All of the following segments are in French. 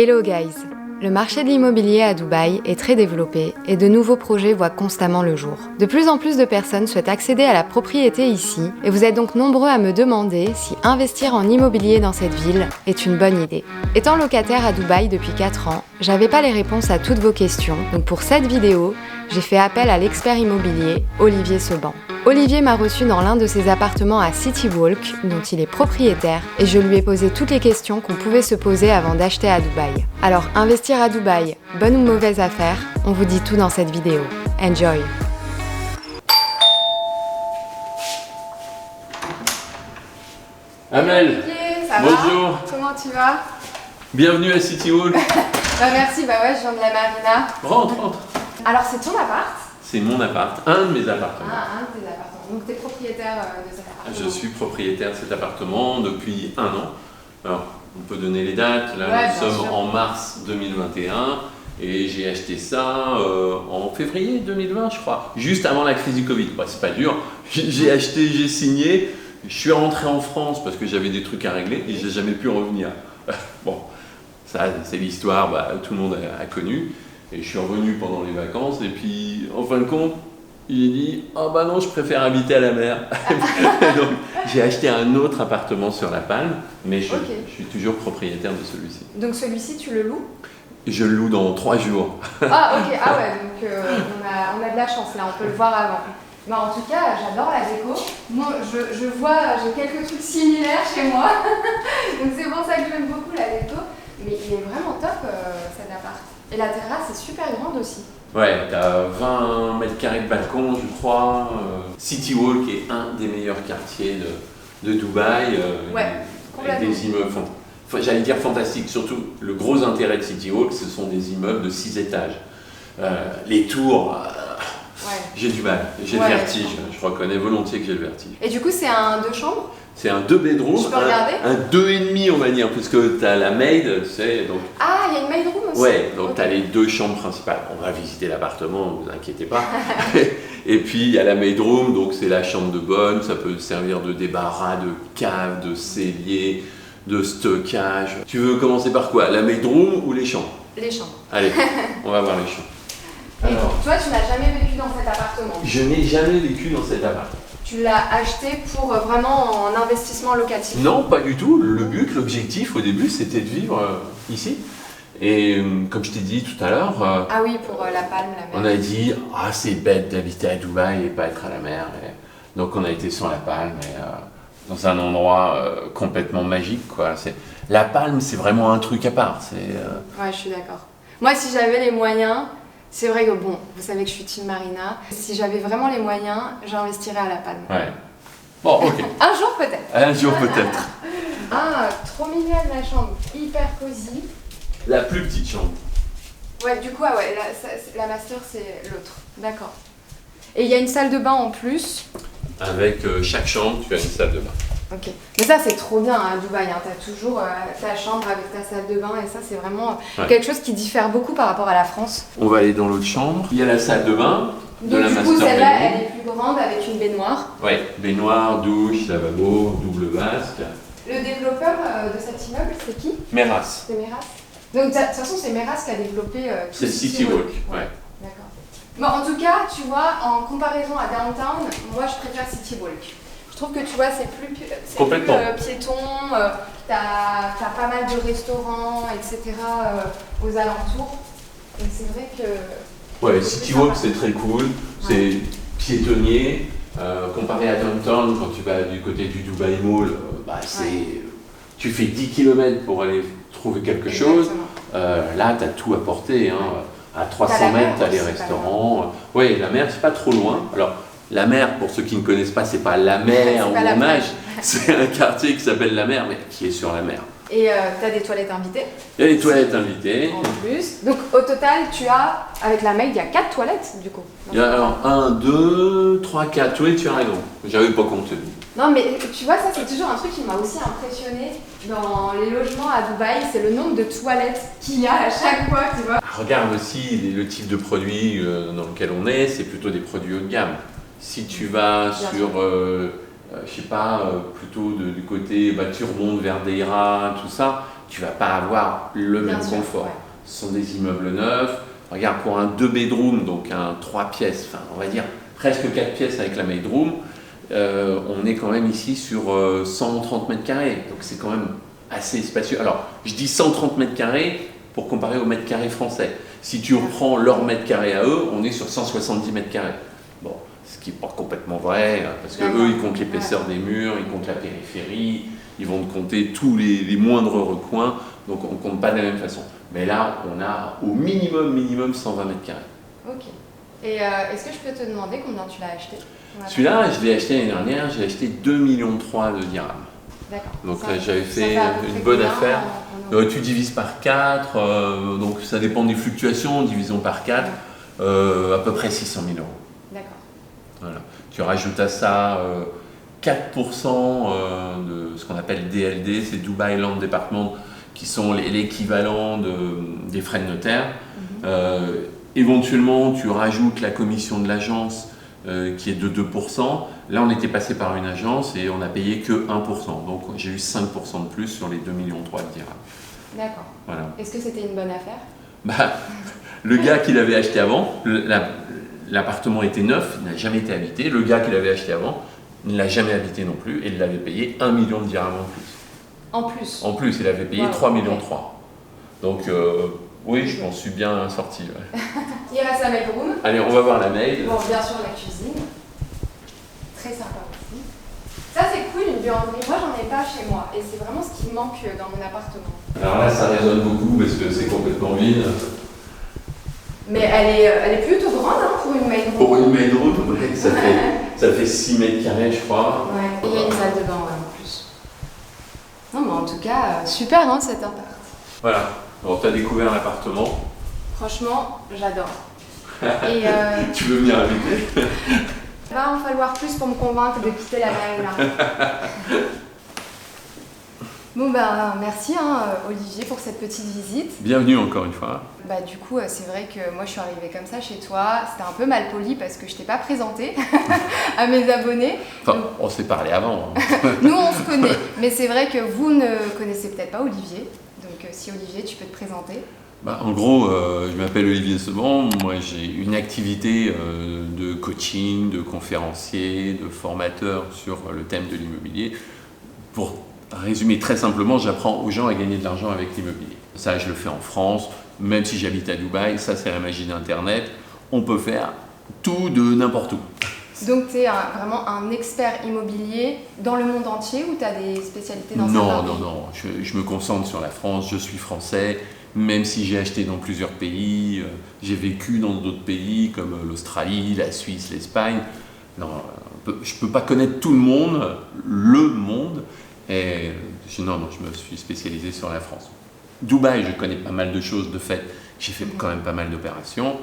Hello guys! Le marché de l'immobilier à Dubaï est très développé et de nouveaux projets voient constamment le jour. De plus en plus de personnes souhaitent accéder à la propriété ici et vous êtes donc nombreux à me demander si investir en immobilier dans cette ville est une bonne idée. Étant locataire à Dubaï depuis 4 ans, j'avais pas les réponses à toutes vos questions, donc pour cette vidéo, j'ai fait appel à l'expert immobilier Olivier Seban. Olivier m'a reçu dans l'un de ses appartements à City Walk, dont il est propriétaire, et je lui ai posé toutes les questions qu'on pouvait se poser avant d'acheter à Dubaï. Alors, investir à Dubaï, bonne ou mauvaise affaire, on vous dit tout dans cette vidéo. Enjoy! Amel, Olivier, ça bonjour. va? Comment tu vas? Bienvenue à City Walk. Merci, ouais, je viens de la marina. Rentre. Alors, c'est ton appart? C'est mon appart, un de mes appartements. Ah, un de tes appartements. Donc, tu es propriétaire de cet appartement? Je suis propriétaire de cet appartement depuis 1 an. Alors, on peut donner les dates. Là, Ouais, nous sommes sûr. en mars 2021 et j'ai acheté ça en février 2020, je crois, juste avant la crise du Covid. Bah, c'est pas dur. J'ai acheté, j'ai signé. Je suis rentré en France parce que j'avais des trucs à régler et j'ai jamais pu revenir. Bon, ça, c'est l'histoire, tout le monde a connu. Et je suis revenu pendant les vacances et puis, en fin de compte, il dit « Ah bah non, je préfère habiter à la mer ». Donc, j'ai acheté un autre appartement sur La Palme, mais je suis toujours propriétaire de celui-ci. Donc, celui-ci, tu le loues? Je le loue dans 3 jours. Ah, ok, ah ouais, donc on a de la chance là, on peut le voir avant. Bah, en tout cas, j'adore la déco. Moi, je vois, j'ai quelques trucs similaires chez moi. Donc, c'est pour ça que j'aime beaucoup la déco. Mais il est vraiment top cet appart. Et la terrasse est super grande aussi. Ouais, t'as 20 mètres carrés de balcon, je crois. City Walk est un des meilleurs quartiers de Dubaï. Ouais, avec complètement. des immeubles, j'allais dire fantastiques. Surtout, le gros intérêt de City Walk, ce sont des immeubles de 6 étages. Les tours, Ouais. j'ai du mal, j'ai le vertige. Je reconnais volontiers que j'ai le vertige. Et du coup, c'est un 2 chambres? C'est un 2 bedrooms, Je peux regarder un 2,5 on va dire, parce que tu as la maid, tu sais, donc... Ah, il y a une maid room aussi? Ouais, donc Ok. tu as les 2 chambres principales. On va visiter l'appartement, ne vous inquiétez pas. Et puis il y a la maid room, donc c'est la chambre de bonne, ça peut servir de débarras, de cave, de cellier, de stockage. Tu veux commencer par quoi? La maid room ou les chambres? Les chambres. Allez, on va voir les chambres. Et Alors, toi, tu n'as jamais vécu dans cet appartement? je n'ai jamais vécu dans cet appart. Tu l'as acheté pour vraiment en investissement locatif? Non, pas du tout. Le but, l'objectif au début, c'était de vivre ici. Et comme je t'ai dit tout à l'heure, Ah oui, pour la palme, la mer. on a dit « Ah, c'est bête d'habiter à Dubaï et pas être à la mer. » Donc on a été sur La Palme, dans un endroit complètement magique, quoi. La Palme, c'est vraiment un truc à part. Ouais, je suis d'accord. Moi, si j'avais les moyens, c'est vrai que bon, vous savez que je suis team Marina. Si j'avais vraiment les moyens, j'investirais à la palme. Ouais. Bon, ok. Un jour peut-être. Un jour peut-être. Ah, trop mignonne la chambre, hyper cosy. La plus petite chambre. Ouais, du coup, ah ouais, la master c'est l'autre. D'accord. Et il y a une salle de bain en plus. Avec chaque chambre, tu as une salle de bain. Ok. Mais ça c'est trop bien à Dubaï, hein. T'as toujours ta chambre avec ta salle de bain et ça c'est vraiment quelque chose qui diffère beaucoup par rapport à la France. On va aller dans l'autre chambre. Il y a la salle de bain de Donc la du master coup celle-là bedroom. elle est plus grande avec une baignoire. Ouais, baignoire, douche, lavabo, double vasque. Le développeur de cet immeuble c'est qui? Meras. C'est Meras. Donc de toute façon c'est Meras qui a développé tout C'est City Walk, ouais. D'accord. Bon en tout cas tu vois en comparaison à Downtown, moi je préfère City Walk. Je trouve que tu vois c'est plus Complètement. piéton, t'as pas mal de restaurants etc. Aux alentours. Et c'est vrai que... Ouais, City Walk c'est très cool, c'est piétonnier. Comparé à Downtown, quand tu vas du côté du Dubai Mall, tu fais 10 km pour aller trouver quelque chose. Là, tu as tout à portée. Hein. À 300 mètres, tu as les restaurants. Oui, la mer, c'est pas trop loin. Alors, la mer, pour ceux qui ne connaissent pas, c'est pas la mer où on nage. C'est un quartier qui s'appelle la mer, mais qui est sur la mer. Et tu as des toilettes invitées. Il y a des toilettes invitées. En plus. Donc au total, tu as, avec la maid, il y a 4 toilettes du coup. Il y a alors 1, 2, 3, 4. Oui, tu as raison. J'avais pas compté. Non mais tu vois, ça c'est toujours un truc qui m'a aussi impressionné dans les logements à Dubaï, c'est le nombre de toilettes qu'il y a à chaque fois, tu vois. Regarde aussi le type de produit dans lequel on est, c'est plutôt des produits haut de gamme. Si tu vas sur, je sais pas, plutôt du côté, tu remontes vers Deira, tout ça, tu ne vas pas avoir le même confort. Ouais. Ce sont des immeubles neufs. Regarde, pour un 2 bedroom, donc un 3 pièces, enfin on va dire presque 4 pièces avec la made room, on est quand même ici sur 130 mètres carrés. Donc c'est quand même assez spacieux. Alors, je dis 130 mètres carrés pour comparer aux mètres carrés français. Si tu reprends leur mètre carré à eux, on est sur 170 mètres carrés. Bon, ce qui n'est pas complètement vrai, parce qu'eux, ils comptent l'épaisseur des murs, ils comptent la périphérie, ils vont te compter tous les moindres recoins, donc on ne compte pas de la même façon. Mais là, on a au minimum 120 mètres carrés. Ok. Et est-ce que je peux te demander combien tu l'as acheté? Celui-là, je l'ai acheté l'année dernière, j'ai acheté 2,3 millions de dirhams. D'accord. Donc j'avais fait une bonne affaire. Tu divises par 4, donc ça dépend des fluctuations, division par 4, à peu près 600 000 euros. D'accord. Voilà. Tu rajoutes à ça 4% de ce qu'on appelle DLD, c'est Dubai Land Department, qui sont l'équivalent des frais de notaire. Éventuellement, tu rajoutes la commission de l'agence qui est de 2%. Là, on était passé par une agence et on n'a payé que 1%. Donc, j'ai eu 5% de plus sur les 2,3 millions de dirhams. D'accord. Voilà. Est-ce que c'était une bonne affaire? Le gars qui l'avait acheté avant, l'appartement était neuf, il n'a jamais été habité. Le gars qui l'avait acheté avant, il ne l'a jamais habité non plus et il l'avait payé 1 million de dirhams en plus. En plus? En plus, il avait payé 3,3 millions. Donc, oui, je m'en suis bien sorti. Ouais. Il reste la maid room. Allez, on va voir la maid. Bon, bien sûr, la cuisine. Très sympa aussi. Ça, c'est cool, une buanderie. Moi, j'en ai pas chez moi. Et c'est vraiment ce qui manque dans mon appartement. Alors là, ça résonne beaucoup parce que c'est complètement vide. Mais elle est plutôt grande hein, pour une maid room. Pour une maid room, ouais, ça fait 6 mètres carrés, je crois. Ouais, et il y a une salle de bain ouais, en plus. Non, mais en tout cas, super hein, cet appart. Voilà. Alors, tu as découvert l'appartement. Franchement, j'adore. Et tu veux venir habiter? va en falloir plus pour me convaincre de quitter la mail là. Bon bah merci hein, Olivier pour cette petite visite. Bienvenue encore une fois. Bah du coup c'est vrai que moi je suis arrivée comme ça chez toi, c'était un peu mal poli parce que je t'ai pas présenté à mes abonnés. Enfin, donc, on s'est parlé avant. Nous on se connaît, mais c'est vrai que vous ne connaissez peut-être pas Olivier, donc si Olivier tu peux te présenter. En gros, je m'appelle Olivier Seban, moi j'ai une activité de coaching, de conférencier, de formateur sur le thème de l'immobilier. Pour résumer très simplement, j'apprends aux gens à gagner de l'argent avec l'immobilier. Ça, je le fais en France, même si j'habite à Dubaï, ça c'est la magie d'Internet, on peut faire tout de n'importe où. Donc tu es vraiment un expert immobilier dans le monde entier ou tu as des spécialités dans certains pays? Non, je me concentre sur la France, je suis français. Même si j'ai acheté dans plusieurs pays, j'ai vécu dans d'autres pays comme l'Australie, la Suisse, l'Espagne. Non, je ne peux pas connaître tout le monde, et je me suis spécialisé sur la France. Dubaï, je connais pas mal de choses, de fait, j'ai fait quand même pas mal d'opérations.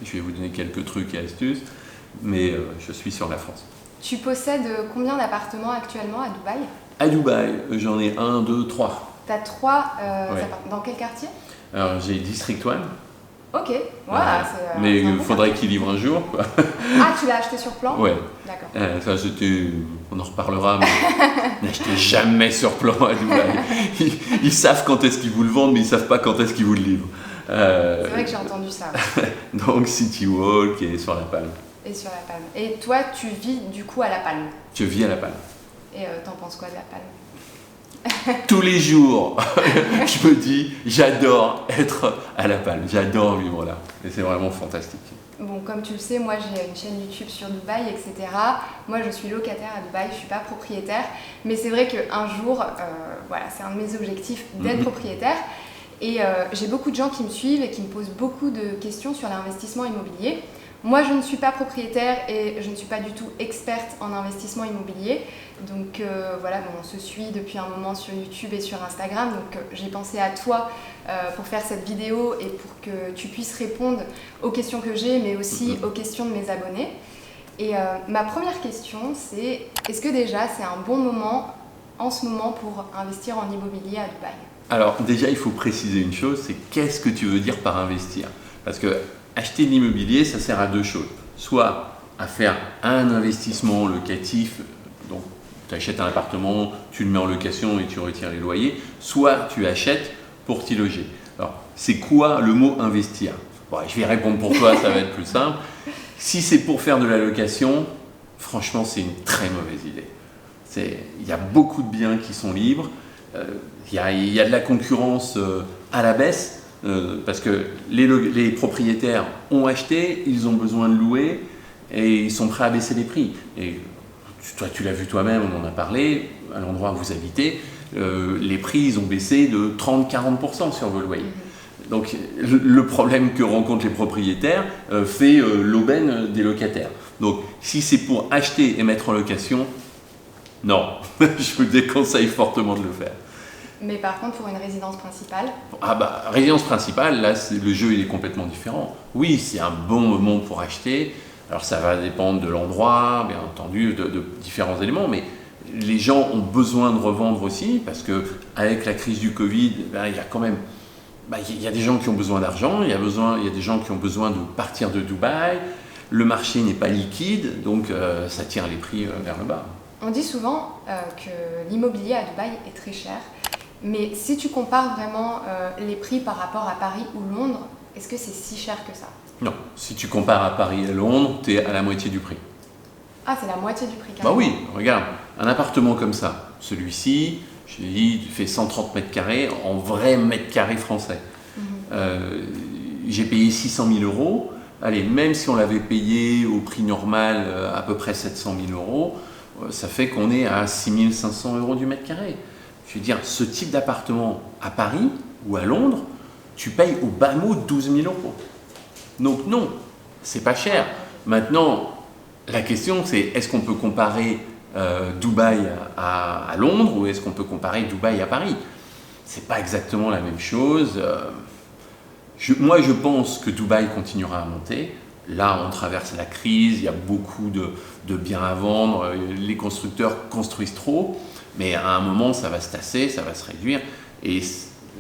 Je vais vous donner quelques trucs et astuces, mais je suis sur la France. Tu possèdes combien d'appartements actuellement à Dubaï? À Dubaï, j'en ai 1, 2, 3. Tu as 3 ouais. Dans quel quartier? Alors j'ai District 1. Ok, voilà. Mais il faudrait qu'il livre un jour. Quoi. Ah, tu l'as acheté sur plan? Ouais. D'accord. On en reparlera, mais n'achetez jamais sur plan à Dubaï. Ils savent quand est-ce qu'ils vous le vendent, mais ils ne savent pas quand est-ce qu'ils vous le livrent. C'est vrai que j'ai entendu ça. Donc City Walk et sur la Palme. Et sur la Palme. Et toi, tu vis du coup à la Palme? Je vis à la Palme. Et t'en penses quoi de la Palme? Tous les jours, je me dis, j'adore être à La Palme, j'adore vivre là. Et c'est vraiment fantastique. Bon, comme tu le sais, moi j'ai une chaîne YouTube sur Dubaï, etc. Moi je suis locataire à Dubaï, je ne suis pas propriétaire. Mais c'est vrai qu'un jour, voilà, c'est un de mes objectifs d'être propriétaire. Et j'ai beaucoup de gens qui me suivent et qui me posent beaucoup de questions sur l'investissement immobilier. Moi, je ne suis pas propriétaire et je ne suis pas du tout experte en investissement immobilier. Donc voilà, on se suit depuis un moment sur YouTube et sur Instagram. Donc j'ai pensé à toi pour faire cette vidéo et pour que tu puisses répondre aux questions que j'ai, mais aussi aux questions de mes abonnés. Et ma première question, c'est est-ce que déjà c'est un bon moment en ce moment pour investir en immobilier à Dubaï? Alors déjà, il faut préciser une chose, c'est qu'est-ce que tu veux dire par investir? Parce que acheter de l'immobilier, ça sert à deux choses. Soit à faire un investissement locatif, donc tu achètes un appartement, tu le mets en location et tu retires les loyers, soit tu achètes pour t'y loger. Alors, c'est quoi le mot investir? Bon, je vais répondre pour toi, ça va être plus simple. Si c'est pour faire de la location, franchement, c'est une très mauvaise idée. Il y a beaucoup de biens qui sont libres, il y a de la concurrence à la baisse, parce que les propriétaires ont acheté, ils ont besoin de louer et ils sont prêts à baisser les prix. Et toi, tu l'as vu toi-même, on en a parlé, à l'endroit où vous habitez, les prix ils ont baissé de 30-40% sur vos loyers. Donc le problème que rencontrent les propriétaires fait l'aubaine des locataires. Donc si c'est pour acheter et mettre en location, non, je vous déconseille fortement de le faire. Mais par contre, pour une résidence principale? Ah bah, résidence principale, là, le jeu il est complètement différent. Oui, c'est un bon moment pour acheter. Alors ça va dépendre de l'endroit, bien entendu, de différents éléments, mais les gens ont besoin de revendre aussi, parce qu'avec la crise du Covid, ben, il y a quand même... il y a des gens qui ont besoin d'argent, il y a des gens qui ont besoin de partir de Dubaï, le marché n'est pas liquide, donc ça tire les prix vers le bas. On dit souvent que l'immobilier à Dubaï est très cher, mais si tu compares vraiment les prix par rapport à Paris ou Londres, est-ce que c'est si cher que ça? Non, si tu compares à Paris et Londres, tu es à la moitié du prix. Ah, c'est la moitié du prix Bah carrément. oui, regarde, un appartement comme ça, celui-ci, je t'ai dit, il fait 130 mètres carrés en vrai mètres carrés français. J'ai payé 600 000 euros. Allez, même si on l'avait payé au prix normal, à peu près 700 000 euros, ça fait qu'on est à 6 500 euros du mètre carré. Je veux dire, ce type d'appartement à Paris ou à Londres, tu payes au bas mot 12 000 euros. Donc non, c'est pas cher. Maintenant, la question c'est, est-ce qu'on peut comparer Dubaï à Londres ou est-ce qu'on peut comparer Dubaï à Paris? C'est pas exactement la même chose. Moi, je pense que Dubaï continuera à monter. Là, on traverse la crise, il y a beaucoup de biens à vendre, les constructeurs construisent trop, mais à un moment, ça va se tasser, ça va se réduire. Et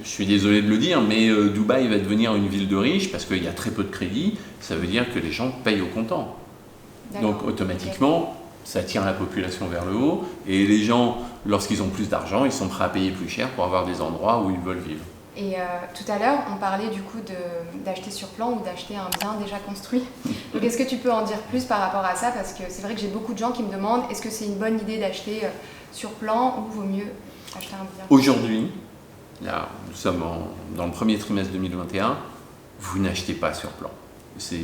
je suis désolé de le dire, mais Dubaï va devenir une ville de riches parce qu'il y a très peu de crédit. Ça veut dire que les gens payent au comptant. Donc, automatiquement, ça tire la population vers le haut. Et les gens, lorsqu'ils ont plus d'argent, ils sont prêts à payer plus cher pour avoir des endroits où ils veulent vivre. Et tout à l'heure, on parlait du coup d'acheter sur plan ou d'acheter un bien déjà construit. Donc est-ce que tu peux en dire plus par rapport à ça? Parce que c'est vrai que j'ai beaucoup de gens qui me demandent est-ce que c'est une bonne idée d'acheter sur plan ou vaut mieux acheter un bien? Aujourd'hui, là, nous sommes dans le premier trimestre 2021, vous n'achetez pas sur plan. Ça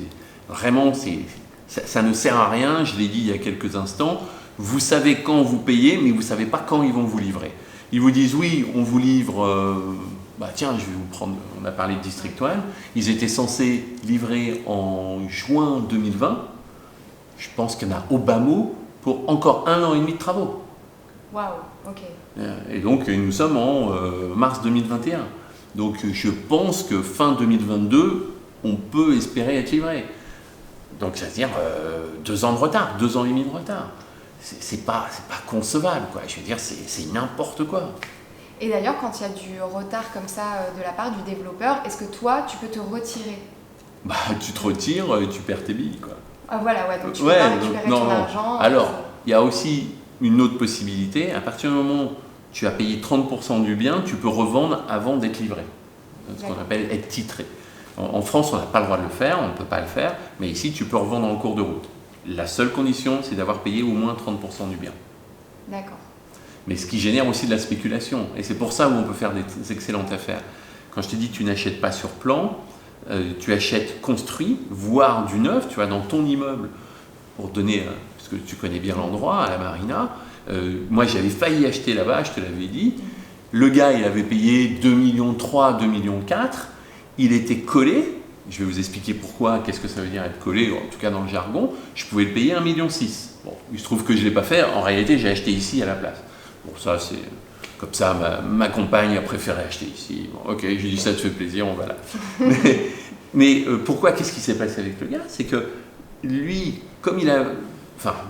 ne sert à rien, je l'ai dit il y a quelques instants. Vous savez quand vous payez, mais vous ne savez pas quand ils vont vous livrer. Ils vous disent oui, on vous livre... tiens, je vais vous prendre, on a parlé de District One, ils étaient censés livrer en juin 2020, je pense qu'il y en a au bas mot pour encore 1 an et demi de travaux. Waouh, ok. Et donc nous sommes en mars 2021. Donc je pense que fin 2022, on peut espérer être livré. Donc ça veut dire 2 ans de retard, 2 ans et demi de retard. C'est pas concevable, quoi. Je veux dire, c'est n'importe quoi. Et d'ailleurs, quand il y a du retard comme ça de la part du développeur, est-ce que toi, tu peux te retirer? Tu te retires et tu perds tes billes, quoi. Ah voilà, ouais, donc tu peux pas récupérer ton argent. Alors, il y a aussi une autre possibilité. À partir du moment où tu as payé 30% du bien, tu peux revendre avant d'être livré. Ce qu'on appelle être titré. En France, on n'a pas le droit de le faire, on ne peut pas le faire, mais ici, tu peux revendre en cours de route. La seule condition, c'est d'avoir payé au moins 30% du bien. D'accord. Mais ce qui génère aussi de la spéculation. Et c'est pour ça où on peut faire des excellentes affaires. Quand je te dis tu n'achètes pas sur plan, tu achètes construit, voire du neuf, tu vois, dans ton immeuble, pour donner, parce que tu connais bien l'endroit, à la marina. Moi, j'avais failli acheter là-bas, je te l'avais dit. Le gars, il avait payé 2,3 millions, 2,4 millions. Il était collé. Je vais vous expliquer pourquoi, qu'est-ce que ça veut dire être collé, en tout cas dans le jargon. Je pouvais le payer 1,6 million. Bon, il se trouve que je ne l'ai pas fait. En réalité, j'ai acheté ici à la place. Bon, ça, c'est comme ça, ma compagne a préféré acheter ici. Bon, ok, j'ai dit ça te fait plaisir, on va là. Mais pourquoi, qu'est-ce qui s'est passé avec le gars? C'est que lui, comme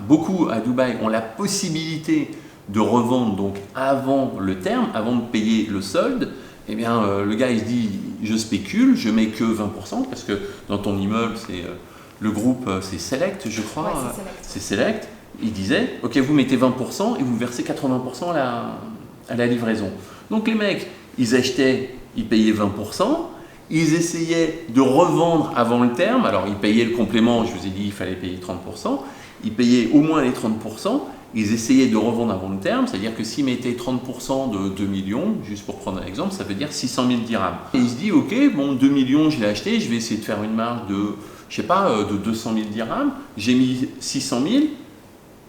beaucoup à Dubaï ont la possibilité de revendre donc avant le terme, avant de payer le solde, eh bien, le gars, il se dit, je spécule, je mets que 20%, parce que dans ton immeuble, le groupe, c'est Select, je crois. Ouais, c'est Select. il disait, ok, vous mettez 20% et vous versez 80% à la livraison. Donc les mecs, ils achetaient, ils payaient 20%, ils essayaient de revendre avant le terme, alors ils payaient le complément, je vous ai dit il fallait payer 30%, ils payaient au moins les 30%, ils essayaient de revendre avant le terme, c'est-à-dire que s'ils mettaient 30% de 2 millions, juste pour prendre un exemple, ça veut dire 600 000 dirhams. Et il se dit, ok, bon, 2 millions, je l'ai acheté, je vais essayer de faire une marge de, je sais pas, de 200 000 dirhams, j'ai mis 600 000,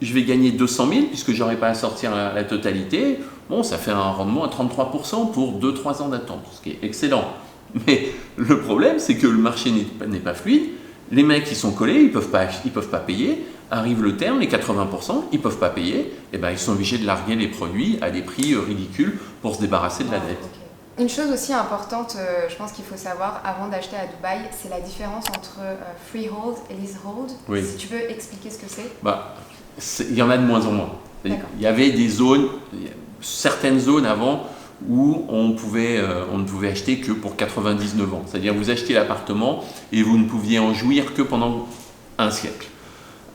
je vais gagner 200 000 puisque je n'aurai pas à sortir la totalité. Bon, ça fait un rendement à 33% pour 2-3 ans d'attente, ce qui est excellent. Mais le problème, c'est que le marché n'est pas fluide. Les mecs, ils sont collés, ils peuvent pas payer. Arrive le terme, les 80%, ils ne peuvent pas payer. Et ben, ils sont obligés de larguer les produits à des prix ridicules pour se débarrasser de la dette. Okay. Une chose aussi importante, je pense qu'il faut savoir avant d'acheter à Dubaï, c'est la différence entre freehold et leasehold. Oui. Si tu peux expliquer ce que c'est. Il y en a de moins en moins. Il y avait des zones, certaines zones avant où on ne pouvait acheter que pour 99 ans. C'est-à-dire vous achetiez l'appartement et vous ne pouviez en jouir que pendant un siècle.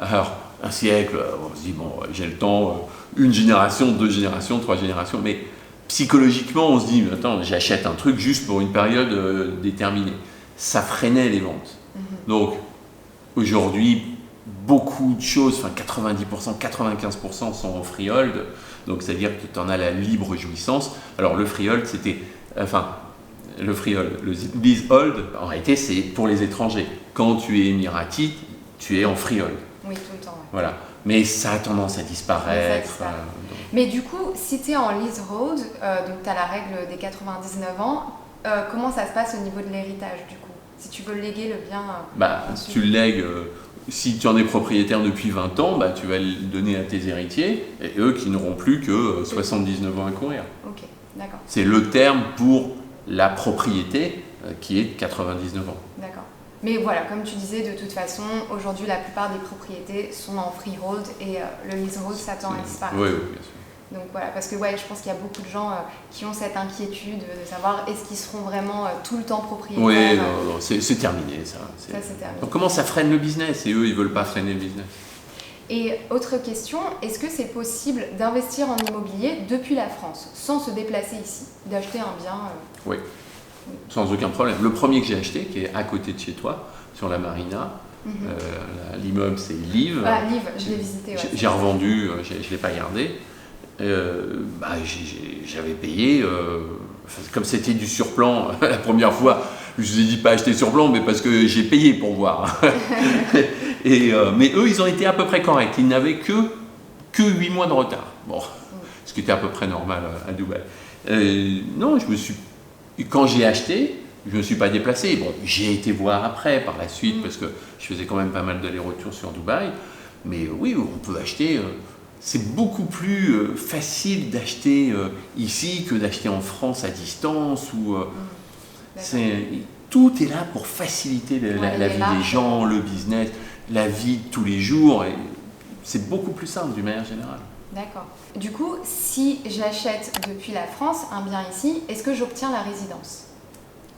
Alors, un siècle, on se dit, bon, j'ai le temps, une génération, 2 générations, 3 générations, mais psychologiquement, on se dit, attends, j'achète un truc juste pour une période déterminée. Ça freinait les ventes. Donc, aujourd'hui, beaucoup de choses, enfin 90%, 95% sont en freehold, donc c'est-à-dire que tu en as la libre jouissance. Alors le freehold, le leasehold, en réalité, c'est pour les étrangers. Quand tu es émirati, tu es en freehold. Oui, tout le temps. Ouais. Voilà. Mais ça a tendance à disparaître. Mais du coup, si tu es en leasehold, donc tu as la règle des 99 ans, comment ça se passe au niveau de l'héritage du coup? Si tu veux léguer le bien tu le lègues, si tu en es propriétaire depuis 20 ans, tu vas le donner à tes héritiers, et eux qui n'auront plus que 79 ans à courir. Ok, d'accord. C'est le terme pour la propriété qui est de 99 ans. D'accord. Mais voilà, comme tu disais, de toute façon, aujourd'hui, la plupart des propriétés sont en freehold et le leasehold s'attend à disparaître. Oui, bien sûr. Donc voilà, parce que je pense qu'il y a beaucoup de gens qui ont cette inquiétude de savoir est-ce qu'ils seront vraiment tout le temps propriétaires. Oui, non, c'est terminé ça. C'est terminé. Donc comment ça freine le business? Et eux, ils ne veulent pas freiner le business. Et autre question, est-ce que c'est possible d'investir en immobilier depuis la France, sans se déplacer ici, d'acheter un bien Oui, sans aucun problème. Le premier que j'ai acheté, qui est à côté de chez toi, sur la Marina, l'immeuble c'est Live. Ah, Live, je l'ai visité. Ouais, j'ai revendu, je ne l'ai pas gardé. J'avais payé, comme c'était du surplan la première fois, je vous ai dit pas acheter surplan, mais parce que j'ai payé pour voir. Mais eux, ils ont été à peu près corrects. Ils n'avaient que 8 mois de retard. Bon, ce qui était à peu près normal à Dubaï. Non, quand j'ai acheté, je ne me suis pas déplacé. Bon, j'ai été voir après, par la suite, parce que je faisais quand même pas mal d'allers-retours sur Dubaï. Mais oui, on peut acheter. C'est beaucoup plus facile d'acheter ici que d'acheter en France à distance. Tout est là pour faciliter la vie des gens, le business, la vie de tous les jours. C'est beaucoup plus simple d'une manière générale. D'accord. Du coup, si j'achète depuis la France un bien ici, est-ce que j'obtiens la résidence?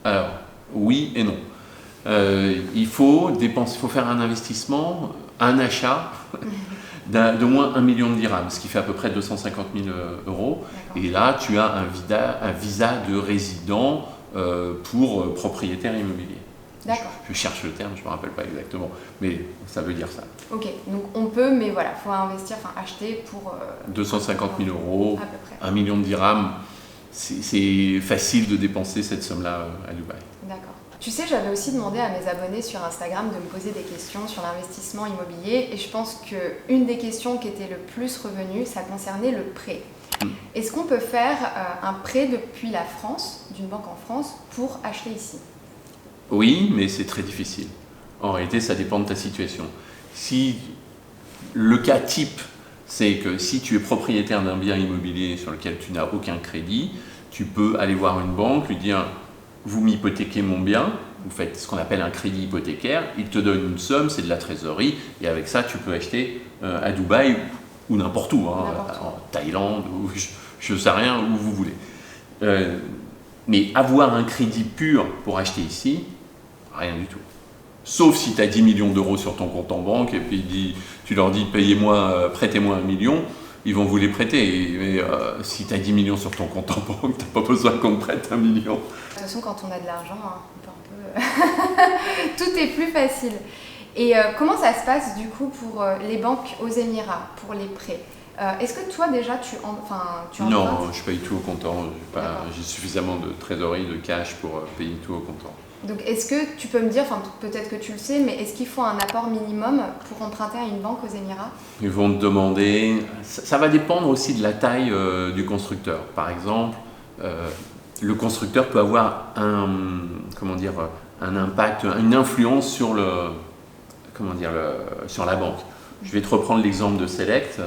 Alors, oui et non. Il faut faire un investissement, un achat d'au moins 1 million de dirhams, ce qui fait à peu près 250 000 euros. Et là, tu as un visa de résident pour propriétaire immobilier. D'accord. Je cherche le terme, je ne me rappelle pas exactement, mais ça veut dire ça. Ok, donc on peut, mais voilà, il faut investir, acheter pour… 250 000 euros, à peu près. 1 million de dirhams, c'est facile de dépenser cette somme-là à Dubaï. D'accord. Tu sais, j'avais aussi demandé à mes abonnés sur Instagram de me poser des questions sur l'investissement immobilier et je pense qu'une des questions qui était le plus revenue, ça concernait le prêt. Est-ce qu'on peut faire un prêt depuis la France, d'une banque en France, pour acheter ici? Oui, mais c'est très difficile. En réalité, ça dépend de ta situation. Si le cas type, c'est que si tu es propriétaire d'un bien immobilier sur lequel tu n'as aucun crédit, tu peux aller voir une banque, lui dire vous m'hypothéquez mon bien, vous faites ce qu'on appelle un crédit hypothécaire, il te donne une somme, c'est de la trésorerie, et avec ça, tu peux acheter à Dubaï ou n'importe où, en Thaïlande, ou je ne sais rien, où vous voulez. Mais avoir un crédit pur pour acheter ici, rien du tout. Sauf si tu as 10 millions d'euros sur ton compte en banque et puis tu leur dis payez-moi, prêtez-moi 1 million, ils vont vous les prêter. Mais si tu as 10 millions sur ton compte en banque, tu n'as pas besoin qu'on te prête 1 million. De toute façon, quand on a de l'argent, hein, on peut un peu... tout est plus facile. Et comment ça se passe du coup pour les banques aux Émirats, pour les prêts? Est-ce que toi déjà tu empruntes? Non, je paye tout au comptant. J'ai suffisamment de trésorerie, de cash pour payer tout au comptant. Donc est-ce que tu peux me dire, peut-être que tu le sais, mais est-ce qu'il faut un apport minimum pour emprunter à une banque aux Émirats? Ils vont te demander, ça va dépendre aussi de la taille du constructeur. Par exemple, le constructeur peut avoir un impact, une influence sur sur la banque. Je vais te reprendre l'exemple de Select,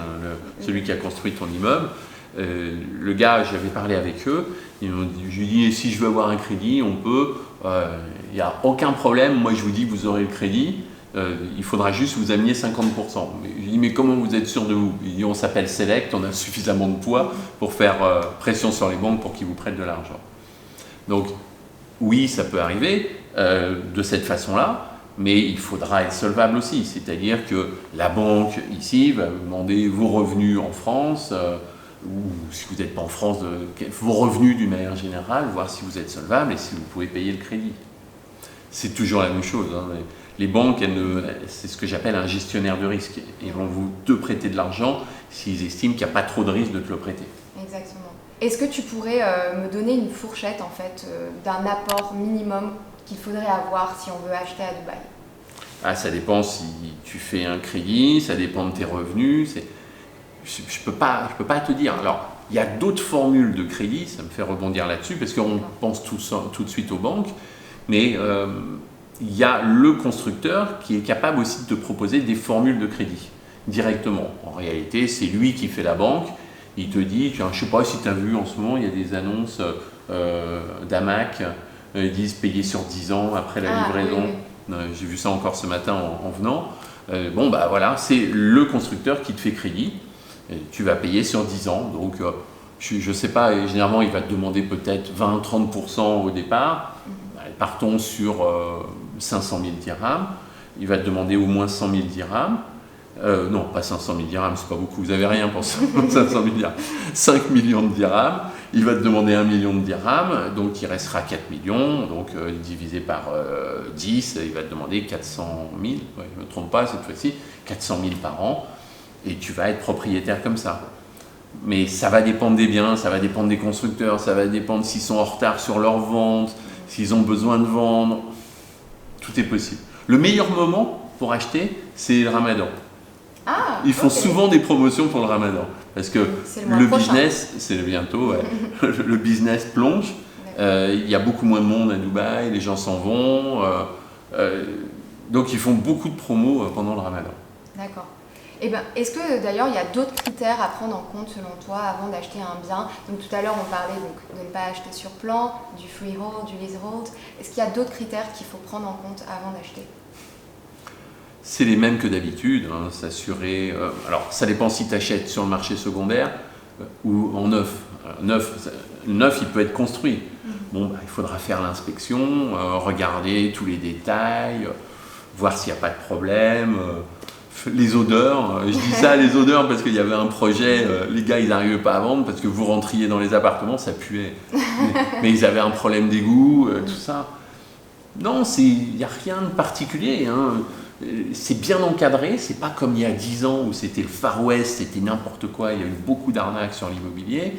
celui qui a construit ton immeuble. Le gars, j'avais parlé avec eux, je lui ai dit si je veux avoir un crédit, on peut, il n'y a aucun problème, moi je vous dis que vous aurez le crédit, il faudra juste vous amener 50%. Mais je lui ai dit mais comment vous êtes sûr de vous? Il dit on s'appelle Select, on a suffisamment de poids pour faire pression sur les banques pour qu'ils vous prêtent de l'argent. Donc oui, ça peut arriver de cette façon-là. Mais il faudra être solvable aussi, c'est-à-dire que la banque ici va vous demander vos revenus en France, ou si vous n'êtes pas en France, vos revenus d'une manière générale, voir si vous êtes solvable et si vous pouvez payer le crédit. C'est toujours la même chose. Hein. Les banques, c'est ce que j'appelle un gestionnaire de risque. Ils vont te prêter de l'argent s'ils estiment qu'il n'y a pas trop de risque de te le prêter. Exactement. Est-ce que tu pourrais me donner une fourchette en fait, d'un apport minimum qu'il faudrait avoir si on veut acheter à Dubaï? Ça dépend si tu fais un crédit, ça dépend de tes revenus. Je peux pas te dire. Alors, il y a d'autres formules de crédit, ça me fait rebondir là-dessus, parce qu'on pense tout de suite aux banques, mais il y a le constructeur qui est capable aussi de te proposer des formules de crédit directement. En réalité, c'est lui qui fait la banque. Il te dit, je ne sais pas si tu as vu en ce moment, il y a des annonces d'Amac. Ils disent payer sur 10 ans après la livraison. Oui. J'ai vu ça encore ce matin en venant. Voilà, c'est le constructeur qui te fait crédit. Et tu vas payer sur 10 ans. Donc, je ne sais pas, généralement, il va te demander peut-être 20-30% au départ. Partons sur 500 000 dirhams. Il va te demander au moins 100 000 dirhams. Non, pas 500 000 dirhams, c'est pas beaucoup, vous n'avez rien pour 500 000 dirhams. 5 millions de dirhams, il va te demander 1 million de dirhams, donc il restera 4 millions, donc divisé par 10, il va te demander 400 000, je ne me trompe pas cette fois-ci, 400 000 par an, et tu vas être propriétaire comme ça. Mais ça va dépendre des biens, ça va dépendre des constructeurs, ça va dépendre s'ils sont en retard sur leur vente, s'ils ont besoin de vendre, tout est possible. Le meilleur moment pour acheter, c'est le Ramadan. Ils font souvent des promotions pour le Ramadan parce que le business, c'est bientôt, le business plonge. Il y a beaucoup moins de monde à Dubaï, les gens s'en vont. Donc ils font beaucoup de promos pendant le Ramadan. D'accord. Est-ce que d'ailleurs il y a d'autres critères à prendre en compte selon toi avant d'acheter un bien? Donc tout à l'heure on parlait de ne pas acheter sur plan, du freehold, du leasehold. Est-ce qu'il y a d'autres critères qu'il faut prendre en compte avant d'acheter? C'est les mêmes que d'habitude, s'assurer. Alors, ça dépend si tu achètes sur le marché secondaire ou en neuf. Neuf, il peut être construit. Il faudra faire l'inspection, regarder tous les détails, voir s'il n'y a pas de problème. Les odeurs, je dis ça, les odeurs, parce qu'il y avait un projet, les gars, ils n'arrivaient pas à vendre parce que vous rentriez dans les appartements, ça puait. Mais ils avaient un problème d'égout, tout ça. Non, il n'y a rien de particulier. C'est bien encadré, c'est pas comme il y a 10 ans où c'était le Far West, c'était n'importe quoi, il y a eu beaucoup d'arnaques sur l'immobilier.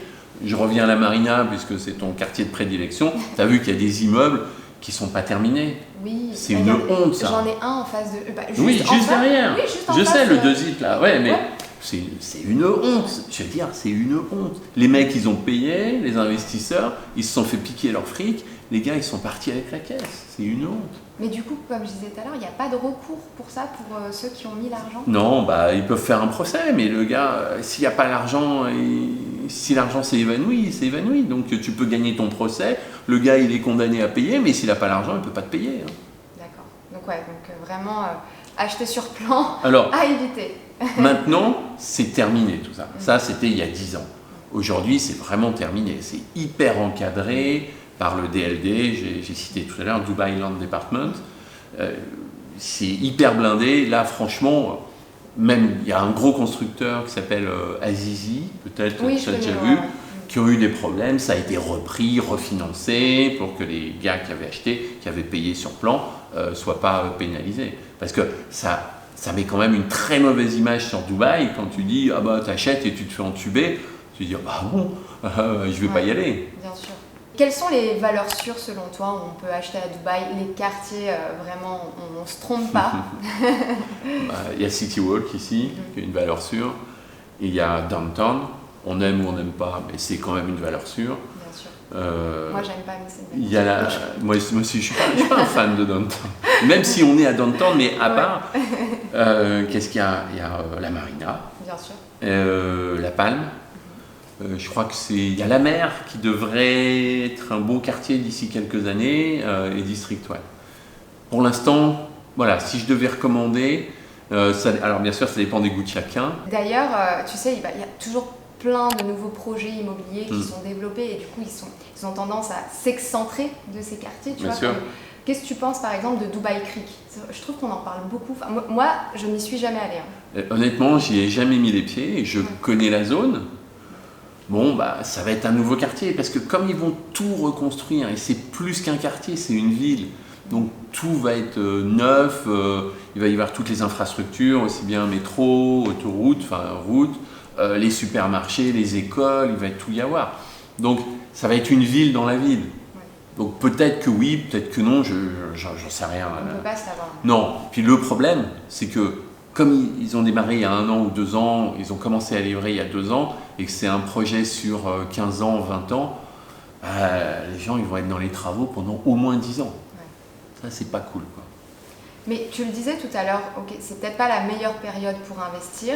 Je reviens à la Marina, puisque c'est ton quartier de prédilection, tu as vu qu'il y a des immeubles qui sont pas terminés. Oui, c'est une honte ça. J'en ai un en face de... juste derrière. Oui, juste en je face, sais, le 2 là, mais c'est une honte, je veux dire, c'est une honte. Les mecs, ils ont payé, les investisseurs, ils se sont fait piquer leur fric, les gars, ils sont partis avec la caisse, c'est une honte. Mais du coup, comme je disais tout à l'heure, il n'y a pas de recours pour ça, pour ceux qui ont mis l'argent? Non, ils peuvent faire un procès, mais le gars, s'il n'y a pas l'argent, si l'argent s'est évanoui, c'est évanoui. Donc tu peux gagner ton procès, le gars il est condamné à payer, mais s'il n'a pas l'argent, il ne peut pas te payer. D'accord. Donc vraiment, acheter sur plan, alors, à éviter. Maintenant, c'est terminé tout ça. Ça, c'était il y a 10 ans. Aujourd'hui, c'est vraiment terminé. C'est hyper encadré par le DLD, j'ai cité tout à l'heure, Dubai Land Department. c'est hyper blindé. Là, franchement, même il y a un gros constructeur qui s'appelle Azizi, peut-être, tu as déjà vu, qui ont eu des problèmes. Ça a été repris, refinancé pour que les gars qui avaient acheté, qui avaient payé sur plan, ne soient pas pénalisés. Parce que ça met quand même une très mauvaise image sur Dubaï quand tu dis ah bah t'achètes et tu te fais entuber. Tu dis ah bon, je vais pas y aller. Bien sûr. Quelles sont les valeurs sûres selon toi où on peut acheter à Dubaï? Les quartiers, vraiment, on ne se trompe pas. Il y a City Walk ici, qui est une valeur sûre. Et il y a Downtown. On aime ou on n'aime pas, mais c'est quand même une valeur sûre. Bien sûr. Moi, j'aime pas, mais c'est une il y a moi aussi, je ne suis pas un fan de Downtown. Même si on est à Downtown, mais à part, qu'est-ce qu'il y a? Il y a la Marina. Bien sûr. La Palme. Je crois il y a la mer qui devrait être un beau quartier d'ici quelques années et District 12. Pour l'instant, voilà, si je devais recommander, alors bien sûr ça dépend des goûts de chacun. D'ailleurs, tu sais, il y a toujours plein de nouveaux projets immobiliers qui sont développés et du coup ils ont tendance à s'excentrer de ces quartiers. Tu bien vois, sûr. Qu'est-ce que tu penses par exemple de Dubai Creek? Je trouve qu'on en parle beaucoup. Enfin, moi, je n'y suis jamais allée. Hein. Honnêtement, j'y ai jamais mis les pieds et je connais la zone. Bon, ça va être un nouveau quartier parce que comme ils vont tout reconstruire, et c'est plus qu'un quartier, c'est une ville, donc tout va être neuf, il va y avoir toutes les infrastructures, aussi bien métro, autoroute, route, les supermarchés, les écoles, il va tout y avoir. Donc ça va être une ville dans la ville. Ouais. Donc peut-être que oui, peut-être que non, j'en sais rien. On ne peut pas savoir. Non, puis le problème, c'est que comme ils ont démarré il y a 1 an ou 2 ans, ils ont commencé à livrer il y a 2 ans, et que c'est un projet sur 15 ans, 20 ans, les gens ils vont être dans les travaux pendant au moins 10 ans. Ouais. Ça, c'est pas cool, quoi. Mais tu le disais tout à l'heure, ok, c'est peut-être pas la meilleure période pour investir,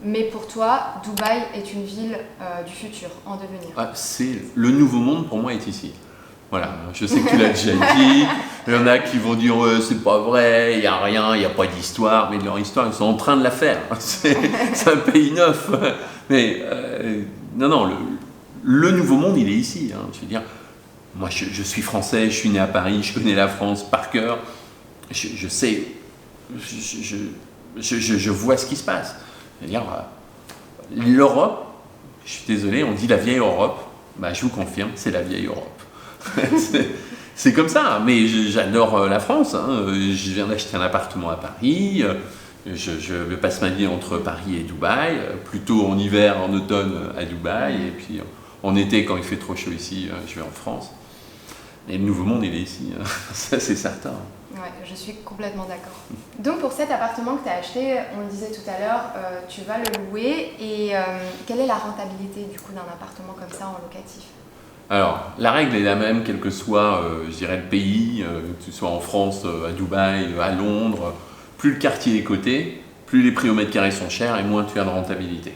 mais pour toi, Dubaï est une ville du futur, en devenir. C'est le nouveau monde pour moi est ici. Voilà, je sais que tu l'as déjà dit, il y en a qui vont dire c'est pas vrai, il n'y a rien, il n'y a pas d'histoire, mais leur histoire, ils sont en train de la faire. C'est un pays neuf. Mais non, le nouveau monde, il est ici. Hein. Je veux dire, moi je suis français, je suis né à Paris, je connais la France par cœur, je sais, je vois ce qui se passe. C'est-à-dire, l'Europe, je suis désolé, on dit la vieille Europe, je vous confirme, c'est la vieille Europe. C'est comme ça, mais j'adore la France. Hein. Je viens d'acheter un appartement à Paris. Je passe ma vie entre Paris et Dubaï, plutôt en hiver, en automne à Dubaï, et puis en été, quand il fait trop chaud ici, je vais en France. Et le nouveau monde, il est ici, hein. Ça c'est certain. Ouais, je suis complètement d'accord. Donc pour cet appartement que tu as acheté, on le disait tout à l'heure, tu vas le louer, et quelle est la rentabilité du coup d'un appartement comme ça en locatif? Alors, la règle est la même, quel que soit, je dirais, le pays, que tu sois en France, à Dubaï, à Londres. Plus le quartier est coté, plus les prix au mètre carré sont chers et moins tu as de rentabilité.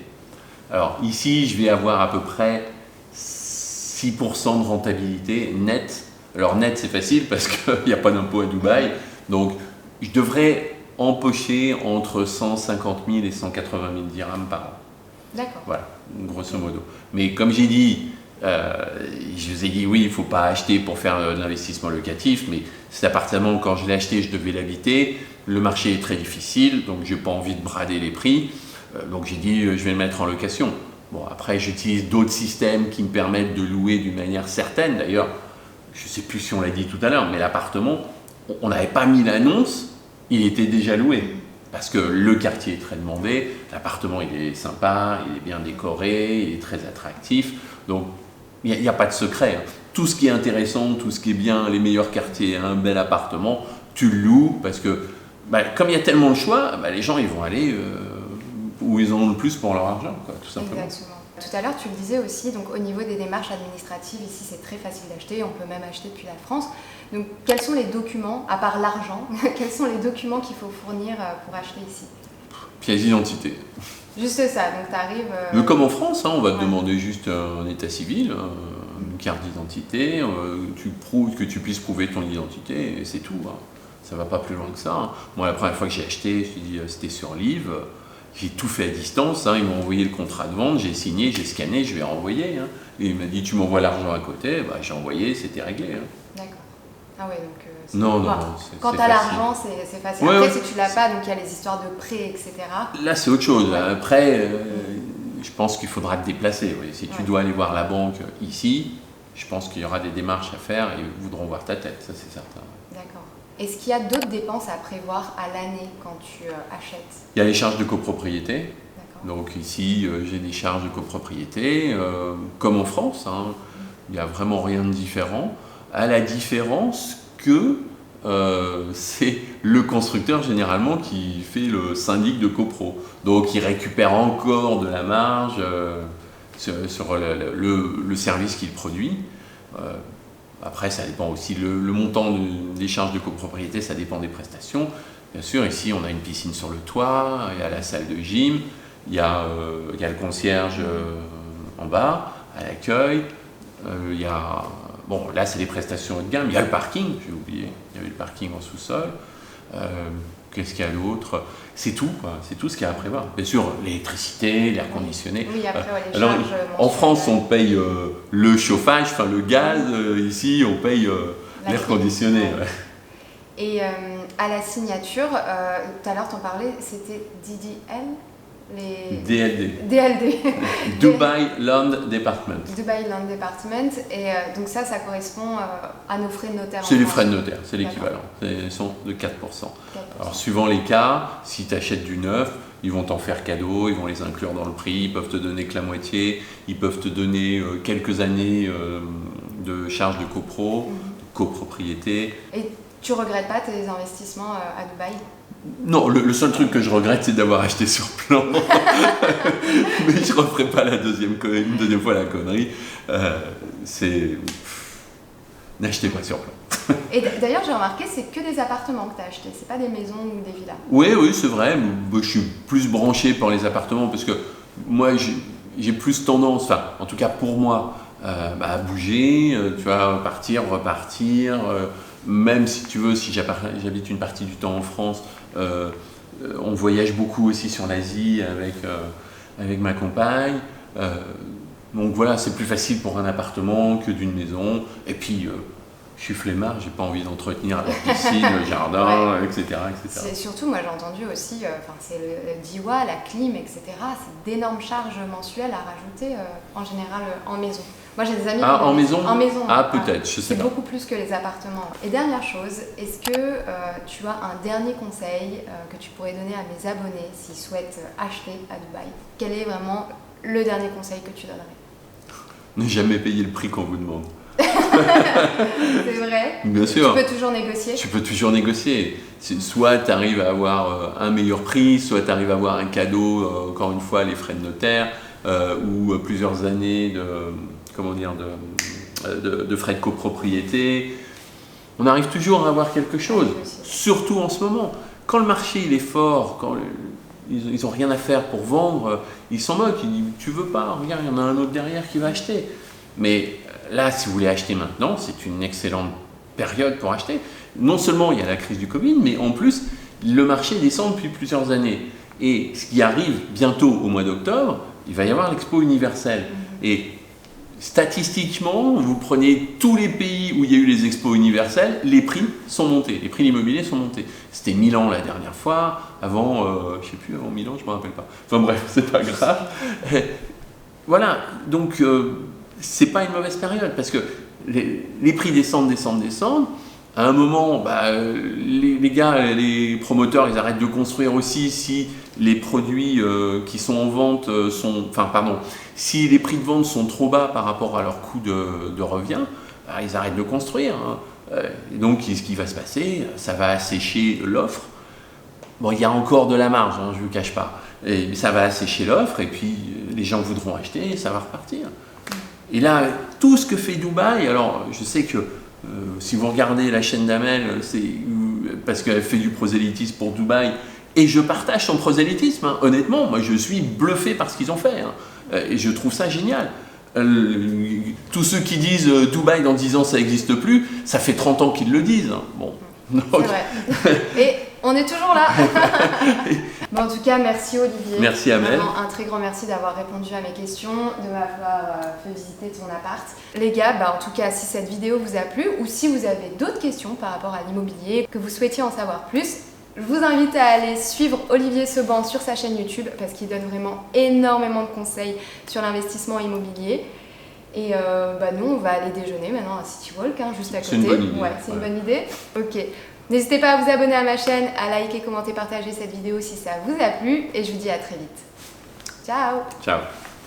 Alors ici, je vais avoir à peu près 6% de rentabilité net. Alors net, c'est facile parce qu'il n'y a pas d'impôt à Dubaï. Donc, je devrais empocher entre 150 000 et 180 000 dirhams par an. D'accord. Voilà, grosso modo. Mais comme j'ai dit, je vous ai dit oui, il ne faut pas acheter pour faire de l'investissement locatif, mais cet appartement, quand je l'ai acheté, je devais l'habiter. Le marché est très difficile, donc je n'ai pas envie de brader les prix. Donc j'ai dit je vais le mettre en location. Bon, après, j'utilise d'autres systèmes qui me permettent de louer d'une manière certaine. D'ailleurs, je ne sais plus si on l'a dit tout à l'heure, mais l'appartement, on n'avait pas mis l'annonce, il était déjà loué. Parce que le quartier est très demandé, l'appartement il est sympa, il est bien décoré, il est très attractif. Donc, il n'y a pas de secret. Hein. Tout ce qui est intéressant, tout ce qui est bien, les meilleurs quartiers, un bel appartement, tu le loues parce que comme il y a tellement de choix, les gens ils vont aller où ils en ont le plus pour leur argent, quoi, tout simplement. Exactement. Tout à l'heure, tu le disais aussi, donc au niveau des démarches administratives, ici c'est très facile d'acheter, on peut même acheter depuis la France. Donc quels sont les documents, à part l'argent, quels sont les documents qu'il faut fournir pour acheter ici? Pièce d'identité. Juste ça, donc tu arrives... Mais comme en France, hein, on va te demander juste un état civil, une carte d'identité, que tu puisses prouver ton identité, et c'est tout. Hein. Ça ne va pas plus loin que ça. Hein. Moi, la première fois que j'ai acheté, c'était sur Live, j'ai tout fait à distance, hein. Ils m'ont envoyé le contrat de vente, j'ai signé, j'ai scanné, je lui ai renvoyé. Hein. Et il m'a dit, tu m'envoies l'argent à côté, j'ai envoyé, c'était réglé. Hein. D'accord. Ah ouais, donc Non, Enfin, quand tu as l'argent, c'est facile. Ouais, Après, ouais. si tu l'as pas, donc il y a les histoires de prêts, etc. Là, c'est autre chose. Après, je pense qu'il faudra te déplacer. Oui. Si tu dois aller voir la banque ici, je pense qu'il y aura des démarches à faire et ils voudront voir ta tête, ça c'est certain. D'accord. Est-ce qu'il y a d'autres dépenses à prévoir à l'année quand tu achètes? Il y a les charges de copropriété. D'accord. Donc ici, j'ai des charges de copropriété, comme en France. Il n'y a vraiment rien de différent. À la différence que c'est le constructeur généralement qui fait le syndic de copro. Donc il récupère encore de la marge sur le service qu'il produit. Après, ça dépend aussi, le montant des charges de copropriété, ça dépend des prestations. Bien sûr, ici, on a une piscine sur le toit, il y a la salle de gym, il y a le concierge en bas, à l'accueil. Il y a, bon, là, c'est des prestations haut de gamme. Il y a le parking, j'ai oublié, il y avait le parking en sous-sol. Qu'est-ce qu'il y a d'autre? C'est tout, quoi. C'est tout ce qu'il y a à prévoir. Bien sûr, l'électricité, l'air conditionné. Oui, après, les Alors, charges en France, on paye le chauffage, enfin le gaz. Ici, on paye l'air conditionné. Ouais. Et à la signature, tout à l'heure, tu en parlais, c'était DDL DLD. DLD. Dubai Land Department. Dubai Land Department. Et donc ça correspond à nos frais de notaire. C'est les frais de notaire, c'est l'équivalent. Ils sont de 4%. Alors, suivant les cas, si tu achètes du neuf, ils vont t'en faire cadeau, ils vont les inclure dans le prix, ils peuvent te donner que la moitié, ils peuvent te donner quelques années de charges de copropriété. Et tu regrettes pas tes investissements à Dubaï? Non, le seul truc que je regrette, c'est d'avoir acheté sur plan. Mais je ne referai pas une deuxième fois la connerie. N'achetez pas sur plan. Et d'ailleurs, j'ai remarqué, c'est que des appartements que tu as achetés, c'est pas des maisons ou des villas. Oui, c'est vrai. Je suis plus branché par les appartements parce que moi, j'ai plus tendance, enfin, en tout cas pour moi, à bouger, tu vois, partir, repartir. Même si tu veux, si j'habite une partie du temps en France, on voyage beaucoup aussi sur l'Asie avec ma compagne. Donc voilà, c'est plus facile pour un appartement que d'une maison. Et puis, je suis flemmard, j'ai pas envie d'entretenir la piscine, le jardin, etc. C'est surtout, moi j'ai entendu aussi, c'est le DIWA, la clim, etc. C'est d'énormes charges mensuelles à rajouter en général en maison. Moi j'ai des amis en maison. En maison. Peut-être, je sais pas. C'est beaucoup plus que les appartements. Et dernière chose, est-ce que tu as un dernier conseil que tu pourrais donner à mes abonnés s'ils souhaitent acheter à Dubaï? Quel est vraiment le dernier conseil que tu donnerais? Ne jamais payer le prix qu'on vous demande. C'est vrai. Bien sûr. Tu peux toujours négocier. Tu peux toujours négocier. Soit tu arrives à avoir un meilleur prix, soit tu arrives à avoir un cadeau, encore une fois, les frais de notaire, ou plusieurs années de frais de copropriété. On arrive toujours à avoir quelque chose, surtout en ce moment. Quand le marché il est fort, quand ils n'ont rien à faire pour vendre, ils s'en moquent, ils disent « tu veux pas, regarde, il y en a un autre derrière qui va acheter ». Mais là, si vous voulez acheter maintenant, c'est une excellente période pour acheter. Non seulement il y a la crise du Covid, mais en plus, le marché descend depuis plusieurs années. Et ce qui arrive bientôt au mois d'octobre, il va y avoir l'Expo universelle. Et statistiquement, vous prenez tous les pays où il y a eu les expos universelles, les prix sont montés, les prix de l'immobilier sont montés. C'était Milan la dernière fois, avant, je ne sais plus, avant Milan, je ne me rappelle pas. Enfin bref, c'est pas grave. Voilà, donc c'est pas une mauvaise période parce que les prix descendent. À un moment, les gars, les promoteurs, ils arrêtent de construire aussi si les produits qui sont en vente si les prix de vente sont trop bas par rapport à leur coût de revient, ils arrêtent de construire. Et donc, ce qui va se passer, ça va assécher l'offre. Bon, il y a encore de la marge, je ne le cache pas. Et ça va assécher l'offre et puis les gens voudront acheter et ça va repartir. Et là, tout ce que fait Dubaï, alors je sais que si vous regardez la chaîne d'Amel, c'est parce qu'elle fait du prosélytisme pour Dubaï, et je partage son prosélytisme, honnêtement, moi je suis bluffé par ce qu'ils ont fait, et je trouve ça génial. Tous ceux qui disent Dubaï dans 10 ans ça n'existe plus, ça fait 30 ans qu'ils le disent. Bon. C'est vrai. Et on est toujours là. Bon, en tout cas, merci Olivier. Merci Amel. Vraiment un très grand merci d'avoir répondu à mes questions, de m'avoir fait visiter ton appart. Les gars, en tout cas, si cette vidéo vous a plu ou si vous avez d'autres questions par rapport à l'immobilier, que vous souhaitiez en savoir plus, je vous invite à aller suivre Olivier Seban sur sa chaîne YouTube parce qu'il donne vraiment énormément de conseils sur l'investissement immobilier. Et nous, on va aller déjeuner maintenant à City Walk, juste à côté. C'est une bonne idée. Ouais, c'est une bonne idée. Ok. N'hésitez pas à vous abonner à ma chaîne, à liker, commenter, partager cette vidéo si ça vous a plu. Et je vous dis à très vite. Ciao. Ciao.